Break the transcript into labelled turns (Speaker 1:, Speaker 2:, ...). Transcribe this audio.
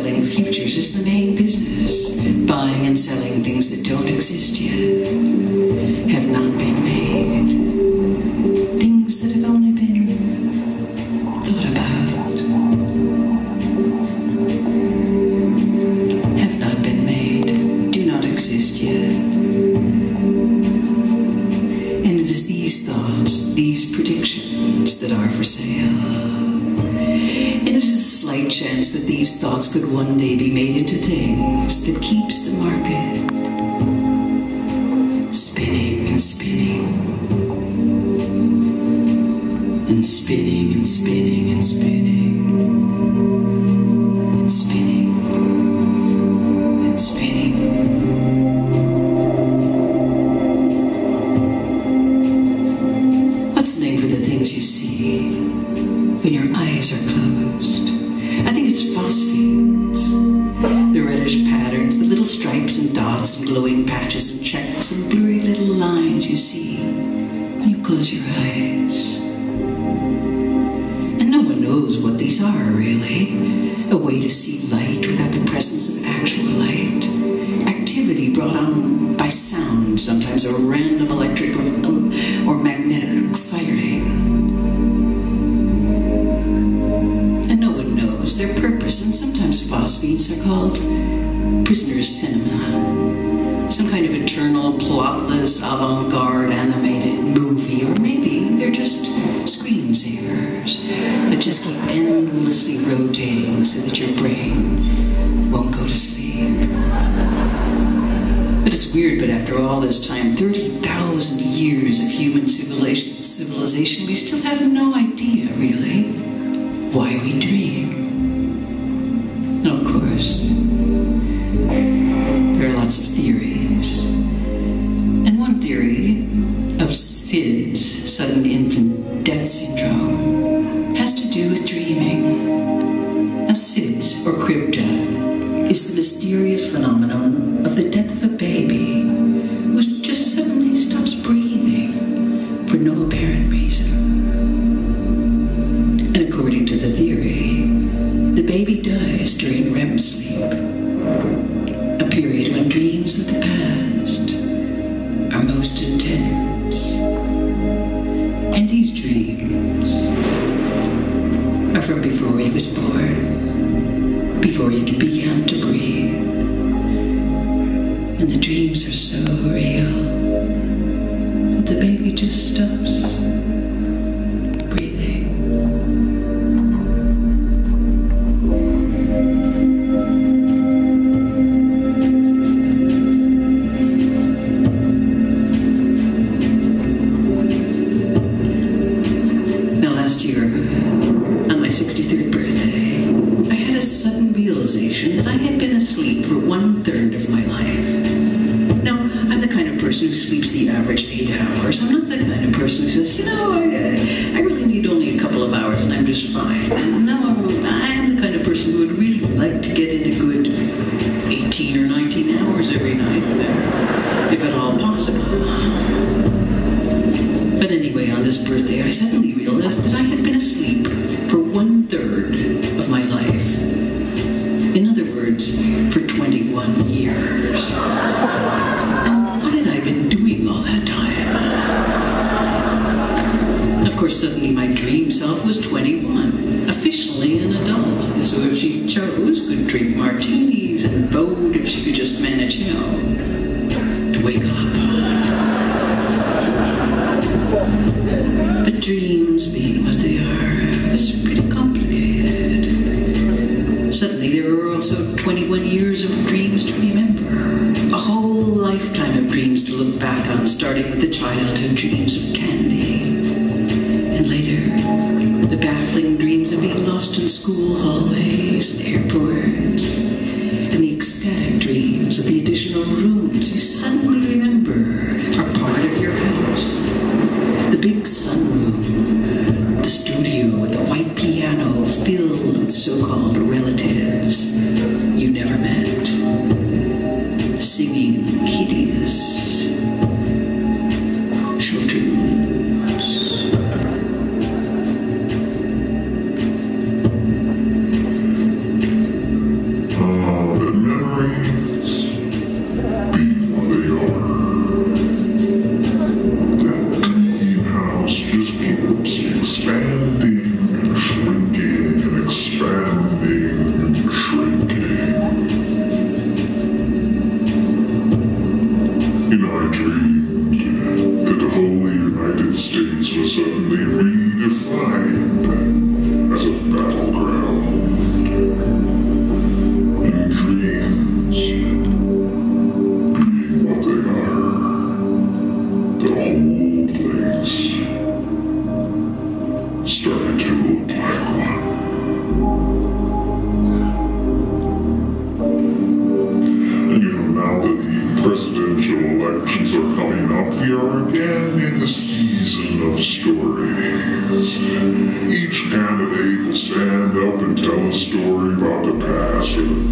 Speaker 1: selling futures is the main business. Buying and selling things that don't exist yet, have not been made. Things that have only been thought about, have not been made, do not exist yet. And it is these thoughts, these predictions that are for sale. And it is a slight chance that these thoughts could one day be made into things that keeps the market spinning and spinning and spinning and spinning and spinning and spinning and spinning. What's the name for the things you see when your eyes are closed? I think it's phosphates. The reddish patterns, the little stripes and dots and glowing patches and checks and blurry little lines you see when you close your eyes. And no one knows what these are, really. A way to see light without the presence of actual light. Activity brought on by sound, sometimes a random electric or magnetic firing. Their purpose, and sometimes phosphates are called prisoner's cinema. Some kind of eternal, plotless, avant-garde animated movie, or maybe they're just screensavers that just keep endlessly rotating so that your brain won't go to sleep. But it's weird, but after all this time, 30,000 years of human civilization, we still have no idea, really, why we dream. Of course, there are lots of theories. And one theory of SIDS, sudden infant death syndrome, has to do with dreaming. Now, SIDS, or crib death, is the mysterious phenomenon of the death of a baby who just suddenly stops breathing for no apparent reason. And according to the theory, the baby dies during REM sleep, a period when dreams of the past are most intense. And these dreams are from before he was born, before he began to breathe. And the dreams are so real that the baby just stops breathing. That I had been asleep for 1/3 of my life. Now, I'm the kind of person who sleeps the average 8 hours. I'm not the kind of person who says, I really need only a couple of hours and I'm just fine. And no, I am the kind of person who would really like to get in a good 18 or 19 hours every night, if at all possible. But anyway, on this birthday, I suddenly realized that I had been asleep for 1/3 of my life. In other words, for 21 years. And what had I been doing all that time? Of course, suddenly my dream self was 21, officially an adult. So if she chose, could drink martinis and vote if she could just manage, to wake up. But dreams, being what they are, is pretty complicated. Suddenly, there were also 21 years of dreams to remember. A whole lifetime of dreams to look back on, starting with the childhood dreams of candy. And later, the baffling dreams of being lost in school hallways and airports. And the ecstatic dreams of the additional rooms you suddenly remember are part of your house. The big sunroom, the studio with the white piano filled with so-called relatives you never met, singing hideous show tunes.
Speaker 2: Elections are coming up. We are again in the season of stories. Each candidate will stand up and tell a story about the past or the